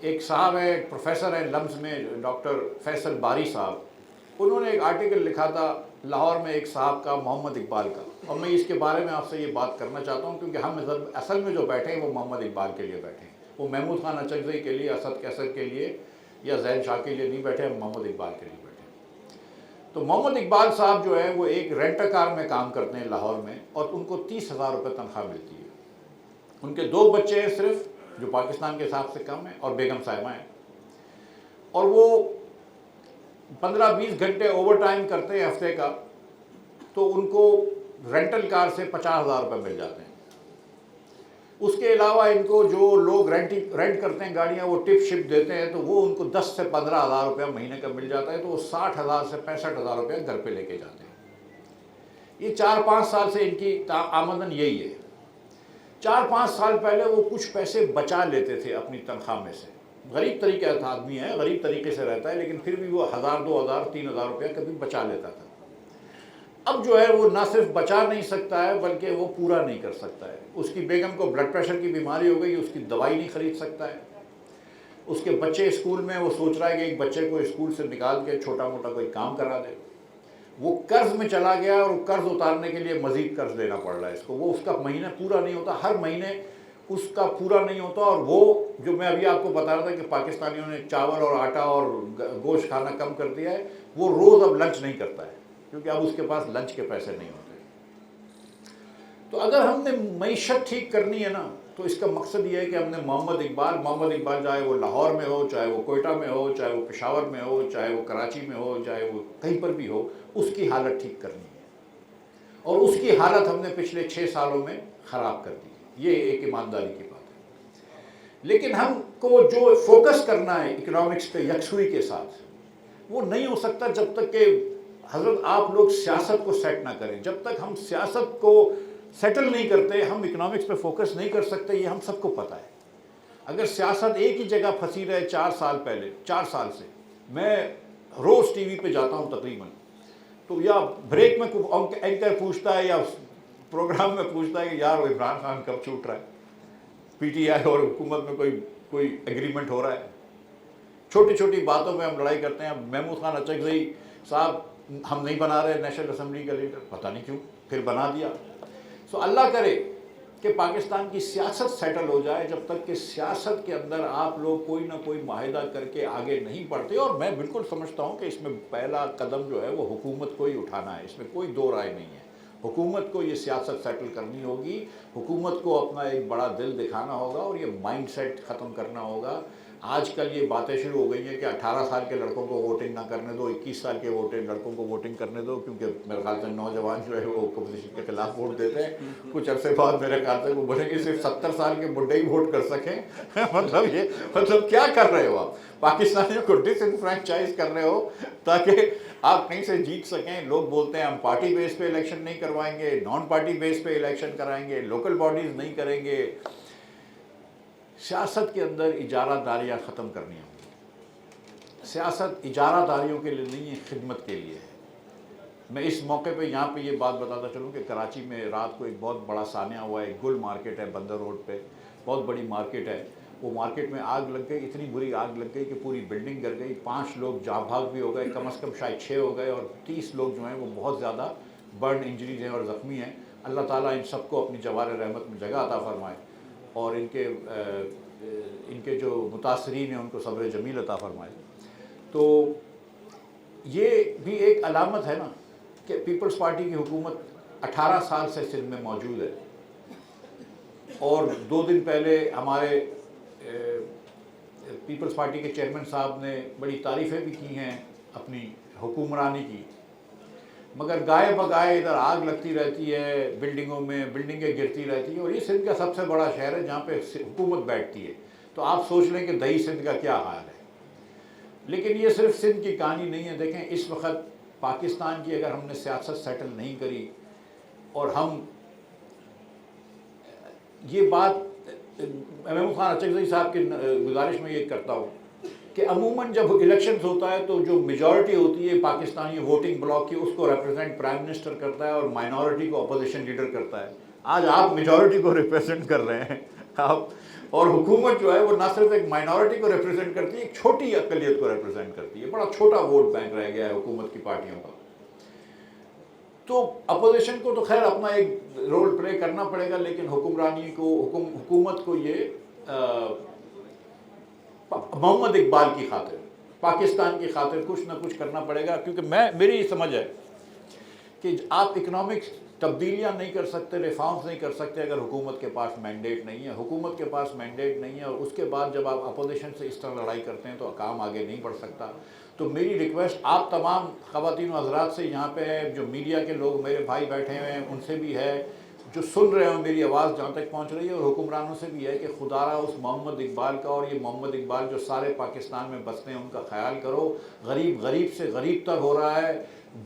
ایک صاحب ہے، پروفیسر ہیں لمز میں، ڈاکٹر فیصل باری صاحب، انہوں نے ایک آرٹیکل لکھا تھا لاہور میں ایک صاحب کا، محمد اقبال کا، اور میں اس کے بارے میں آپ سے یہ بات کرنا چاہتا ہوں کیونکہ ہم اصل میں جو بیٹھے ہیں وہ محمد اقبال کے لیے بیٹھے ہیں، وہ محمود خان اچکزئی کے لیے، اسد کیسر کے لیے یا زین شاہ کے لیے نہیں بیٹھے، ہم محمد اقبال کے لیے بیٹھے ہیں۔ تو محمد اقبال صاحب جو ہے وہ ایک رینٹر کار میں کام کرتے ہیں لاہور میں، اور ان کو 30,000 روپے تنخواہ ملتی ہے۔ ان کے 2 بچے ہیں صرف، جو پاکستان کے حساب سے کم ہیں، اور بیگم صاحبہ ہیں، اور وہ 15-20 گھنٹے اوور ٹائم کرتے ہیں ہفتے کا، تو ان کو رینٹل کار سے 50,000 روپے مل جاتے ہیں۔ اس کے علاوہ ان کو جو لوگ رینٹ کرتے ہیں گاڑیاں، وہ ٹپ شپ دیتے ہیں، تو وہ ان کو 10 سے 15,000 روپے مہینے کا مل جاتا ہے، تو وہ 60,000 سے 65,000 روپے گھر پہ لے کے جاتے ہیں۔ یہ 4-5 سال سے ان کی آمدن یہی ہے۔ 4-5 سال پہلے وہ کچھ پیسے بچا لیتے تھے اپنی تنخواہ میں سے، غریب طریقے کا آدمی ہے، غریب طریقے سے رہتا ہے، لیکن پھر بھی وہ 1,000 2,000 3,000 روپیہ کبھی بچا لیتا تھا۔ اب جو ہے وہ نہ صرف بچا نہیں سکتا ہے بلکہ وہ پورا نہیں کر سکتا ہے۔ اس کی بیگم کو بلڈ پریشر کی بیماری ہو گئی، اس کی دوائی نہیں خرید سکتا ہے۔ اس کے بچے اسکول میں، وہ سوچ رہا ہے کہ ایک بچے کو اسکول سے نکال کے چھوٹا موٹا کوئی کام کرا دے۔ وہ قرض میں چلا گیا، اور وہ قرض اتارنے کے لیے مزید قرض لینا پڑ رہا ہے اس کو، وہ اس کا مہینہ پورا نہیں ہوتا، ہر مہینے اس کا پورا نہیں ہوتا۔ اور وہ جو میں ابھی آپ کو بتا رہا تھا کہ پاکستانیوں نے چاول اور آٹا اور گوشت کھانا کم کر دیا ہے، وہ روز اب لنچ نہیں کرتا ہے کیونکہ اب اس کے پاس لنچ کے پیسے نہیں ہوتے۔ تو اگر ہم نے معیشت ٹھیک کرنی ہے نا، تو اس کا مقصد یہ ہے کہ ہم نے محمد اقبال چاہے وہ لاہور میں ہو، چاہے وہ کوئٹہ میں ہو، چاہے وہ پشاور میں ہو، چاہے وہ کراچی میں ہو، چاہے وہ کہیں پر بھی ہو، اس کی حالت ٹھیک کرنی ہے، اور اس کی حالت ہم نے پچھلے 6 سالوں میں خراب کر دی، یہ ایک ایمانداری کی بات ہے۔ لیکن ہم کو جو فوکس کرنا ہے اکنامکس پہ یکسوئی کے ساتھ، وہ نہیں ہو سکتا جب تک کہ حضرت آپ لوگ سیاست کو سیٹ نہ کریں۔ جب تک ہم سیاست کو سیٹل نہیں کرتے، ہم اکنامکس پہ فوکس نہیں کر سکتے، یہ ہم سب کو پتہ ہے۔ اگر سیاست ایک ہی جگہ پھنسی رہے 4 سال سے، میں روز ٹی وی پہ جاتا ہوں تقریباً، تو یا بریک میں اینکر پوچھتا ہے یا پروگرام میں پوچھتا ہے کہ یار وہ عمران خان کب چھوٹ رہا ہے، پی ٹی آئی اور حکومت میں کوئی ایگریمنٹ ہو رہا ہے۔ چھوٹی چھوٹی باتوں پہ ہم لڑائی کرتے ہیں۔ محمود خان اچکزئی صاحب ہم نہیں بنا رہے نیشنل اسمبلی کا لیڈر، پتہ نہیں کیوں، پھر بنا دیا۔ سو اللہ کرے کہ پاکستان کی سیاست سیٹل ہو جائے۔ جب تک کہ سیاست کے اندر آپ لوگ کوئی نہ کوئی معاہدہ کر کے آگے نہیں بڑھتے، اور میں بالکل سمجھتا ہوں کہ اس میں پہلا قدم جو ہے وہ حکومت کو ہی اٹھانا ہے، اس میں کوئی دو رائے نہیں ہے۔ حکومت کو یہ سیاست سیٹل کرنی ہوگی، حکومت کو اپنا ایک بڑا دل دکھانا ہوگا، اور یہ مائنڈ سیٹ ختم کرنا ہوگا۔ آج کل یہ باتیں شروع ہو گئی ہیں کہ 18 سال کے لڑکوں کو ووٹنگ نہ کرنے دو، 21 سال کے لڑکوں کو ووٹنگ کرنے دو، کیونکہ میرے خیال سے نوجوان جو ہے وہ اپوزیشن کے خلاف ووٹ دیتے ہیں۔ کچھ عرصے بعد میرے خیال سے وہ بولیں گے صرف 70 سال کے بڈھے ہی ووٹ کر سکیں۔ مطلب کیا کر رہے ہو آپ؟ پاکستانیوں کو ڈس انفرینچائز کر رہے ہو تاکہ آپ کہیں سے جیت سکیں۔ لوگ بولتے ہیں ہم پارٹی بیس پہ الیکشن نہیں کروائیں گے، نان پارٹی بیس پہ الیکشن کرائیں گے، لوکل باڈیز نہیں کریں گے۔ سیاست کے اندر اجارہ داریاں ختم کرنی ہوں گی۔ سیاست اجارہ داریوں کے لیے نہیں ہے، خدمت کے لیے ہے۔ میں اس موقع پہ یہاں پہ یہ بات بتاتا چلوں کہ کراچی میں رات کو ایک بہت بڑا سانحہ ہوا ہے، ایک گل مارکیٹ ہے بندر روڈ پہ، بہت بڑی مارکیٹ ہے۔ وہ مارکیٹ میں آگ لگ گئی، اتنی بری آگ لگ گئی کہ پوری بلڈنگ گر گئی، 5 لوگ جاں بھاگ بھی ہو گئے، کم از کم شاید 6 ہو گئے، اور 30 لوگ جو ہیں وہ بہت زیادہ برن انجریز ہیں اور زخمی ہیں۔ اللہ تعالیٰ ان سب کو اپنی جوار رحمت میں جگہ عطا فرمائے، اور ان کے جو متاثرین ہیں ان کو صبر جمیل عطا فرمائے۔ تو یہ بھی ایک علامت ہے نا کہ پیپلز پارٹی کی حکومت 18 سال سے سندھ میں موجود ہے، اور 2 دن پہلے ہمارے پیپلز پارٹی کے چیئرمین صاحب نے بڑی تعریفیں بھی کی ہیں اپنی حکمرانی کی، مگر گائے بگائے ادھر آگ لگتی رہتی ہے، بلڈنگوں میں بلڈنگیں گرتی رہتی ہیں، اور یہ سندھ کا سب سے بڑا شہر ہے جہاں پہ حکومت بیٹھتی ہے۔ تو آپ سوچ لیں کہ دہی سندھ کا کیا حال ہے۔ لیکن یہ صرف سندھ کی کہانی نہیں ہے۔ دیکھیں اس وقت پاکستان کی اگر ہم نے سیاست سیٹل نہیں کری، اور ہم یہ بات محمود خان اچکزئی صاحب کی گزارش میں یہ کرتا ہوں کہ عموماً جب الیکشنز ہوتا ہے تو جو میجورٹی ہوتی ہے پاکستانی ووٹنگ بلاک کی، اس کو ریپرزینٹ پرائم منسٹر کرتا ہے اور مائنورٹی کو اپوزیشن لیڈر کرتا ہے۔ آج آپ میجورٹی کو ریپرزینٹ کر رہے ہیں، آپ اور حکومت جو ہے وہ نہ صرف ایک مائنورٹی کو ریپرزینٹ کرتی ہے، ایک چھوٹی اقلیت کو ریپرزینٹ کرتی ہے، بڑا چھوٹا ووٹ بینک رہ گیا ہے حکومت کی پارٹیوں کا۔ تو اپوزیشن کو تو خیر اپنا ایک رول پلے کرنا پڑے گا، لیکن حکمرانی کو حکومت کو یہ محمد اقبال کی خاطر، پاکستان کی خاطر کچھ نہ کچھ کرنا پڑے گا، کیونکہ میری یہ سمجھ ہے کہ آپ اکنامکس تبدیلیاں نہیں کر سکتے، ریفارمز نہیں کر سکتے اگر حکومت کے پاس مینڈیٹ نہیں ہے۔ حکومت کے پاس مینڈیٹ نہیں ہے اور اس کے بعد جب آپ اپوزیشن سے اس طرح لڑائی کرتے ہیں تو کام آگے نہیں بڑھ سکتا۔ تو میری ریکویسٹ آپ تمام خواتین و حضرات سے یہاں پہ ہے، جو میڈیا کے لوگ میرے بھائی بیٹھے ہوئے ہیں ان سے بھی ہے، جو سن رہے ہوں میری آواز جہاں تک پہنچ رہی ہے، اور حکمرانوں سے بھی ہے کہ خدا را اس محمد اقبال کا، اور یہ محمد اقبال جو سارے پاکستان میں بستے ہیں ان کا خیال کرو۔ غریب غریب سے غریب تر ہو رہا ہے،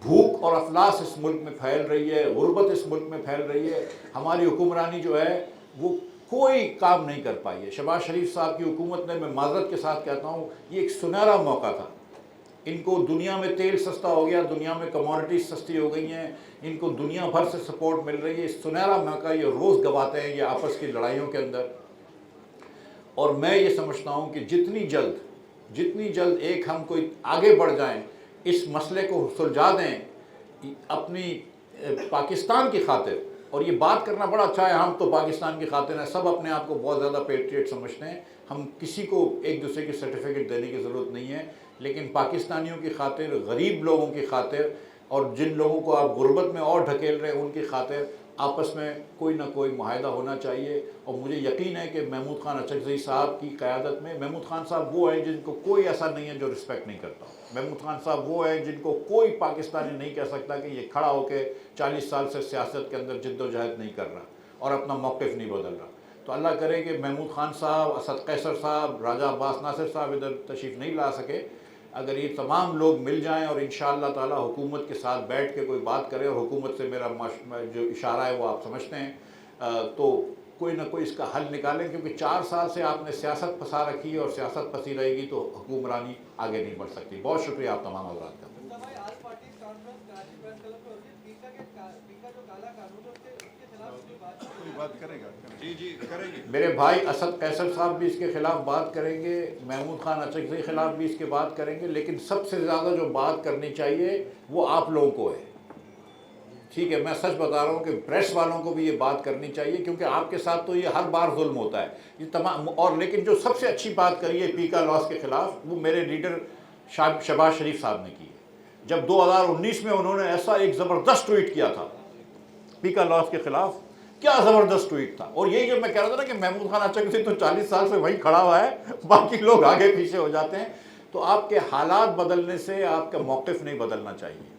بھوک اور افلاس اس ملک میں پھیل رہی ہے، غربت اس ملک میں پھیل رہی ہے۔ ہماری حکمرانی جو ہے وہ کوئی کام نہیں کر پائی ہے۔ شہباز شریف صاحب کی حکومت نے، میں معذرت کے ساتھ کہتا ہوں، یہ ایک سنہرا موقع تھا۔ ان کو دنیا میں تیل سستا ہو گیا، دنیا میں کموڈٹیز سستی ہو گئی ہیں، ان کو دنیا بھر سے سپورٹ مل رہی ہے، سنہرا موقع یہ روز گواتے ہیں یہ آپس کی لڑائیوں کے اندر۔ اور میں یہ سمجھتا ہوں کہ جتنی جلد ایک ہم کوئی آگے بڑھ جائیں، اس مسئلے کو سلجھا دیں اپنی پاکستان کی خاطر۔ اور یہ بات کرنا بڑا اچھا ہے، ہم تو پاکستان کی خاطر ہیں، سب اپنے آپ کو بہت زیادہ پیٹریٹ سمجھتے ہیں، ہم کسی کو ایک دوسرے کی سرٹیفکیٹ دینے کی ضرورت نہیں ہے، لیکن پاکستانیوں کی خاطر، غریب لوگوں کی خاطر، اور جن لوگوں کو آپ غربت میں اور ڈھکیل رہے ہیں ان کی خاطر آپس میں کوئی نہ کوئی معاہدہ ہونا چاہیے۔ اور مجھے یقین ہے کہ محمود خان اچکزئی صاحب کی قیادت میں، محمود خان صاحب وہ ہیں جن کو کوئی ایسا نہیں ہے جو رسپیکٹ نہیں کرتا، محمود خان صاحب وہ ہیں جن کو کوئی پاکستانی نہیں کہہ سکتا کہ یہ کھڑا ہو کے 40 سال سے سیاست کے اندر جد و جہد نہیں کر رہا اور اپنا موقف نہیں بدل رہا۔ تو اللہ کرے کہ محمود خان صاحب، اسد قیصر صاحب، راجہ عباس ناصر صاحب ادھر تشریف نہیں لا سکے، اگر یہ تمام لوگ مل جائیں اور انشاءاللہ تعالی حکومت کے ساتھ بیٹھ کے کوئی بات کرے، اور حکومت سے میرا جو اشارہ ہے وہ آپ سمجھتے ہیں، تو کوئی نہ کوئی اس کا حل نکالیں، کیونکہ 4 سال سے آپ نے سیاست پھنسا رکھی ہے، اور سیاست پھنسی رہے گی تو حکمرانی آگے نہیں بڑھ سکتی۔ بہت شکریہ آپ تمام حضرات کا۔ میرے بھائی اسد قیصر صاحب بھی اس کے خلاف بات کریں گے، محمود خان اچکزئی خلاف بھی اس کے بات کریں گے، لیکن سب سے زیادہ جو بات کرنی چاہیے وہ آپ لوگوں کو ہے۔ ٹھیک ہے، میں سچ بتا رہا ہوں کہ پریس والوں کو بھی یہ بات کرنی چاہیے، کیونکہ آپ کے ساتھ تو یہ ہر بار ظلم ہوتا ہے یہ تمام۔ اور لیکن جو سب سے اچھی بات کری ہے پیکا لاس کے خلاف، وہ میرے لیڈر شہباز شریف صاحب نے کی ہے، جب 2019 میں انہوں نے ایسا ایک زبردست ٹویٹ کیا تھا پیکا لاس کے خلاف، کیا زبردست ٹویٹ تھا۔ اور یہی جو میں کہہ رہا تھا نا کہ محمود خان اچکزئی تو 40 سال سے وہیں کھڑا ہوا ہے، باقی لوگ آگے پیچھے ہو جاتے ہیں، تو آپ کے حالات بدلنے سے آپ کا موقف نہیں بدلنا چاہیے۔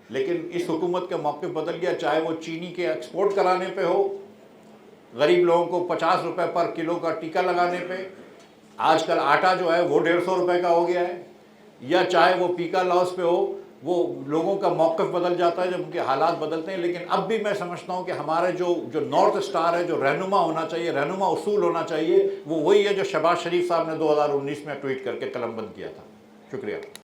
لیکن اس حکومت کا موقف بدل گیا، چاہے وہ چینی کے ایکسپورٹ کرانے پہ ہو، غریب لوگوں کو 50 روپے پر کلو کا ٹیکہ لگانے پہ، آج کل آٹا جو ہے وہ 150 روپے کا ہو گیا ہے، یا چاہے وہ پیکا لاس پہ ہو، وہ لوگوں کا موقف بدل جاتا ہے جب ان کے حالات بدلتے ہیں۔ لیکن اب بھی میں سمجھتا ہوں کہ ہمارے جو نارتھ اسٹار ہے، جو رہنما ہونا چاہیے، رہنما اصول ہونا چاہیے، وہ وہی ہے جو شہباز شریف صاحب نے 2019 میں ٹویٹ کر کے قلم بند کیا تھا۔ شکریہ۔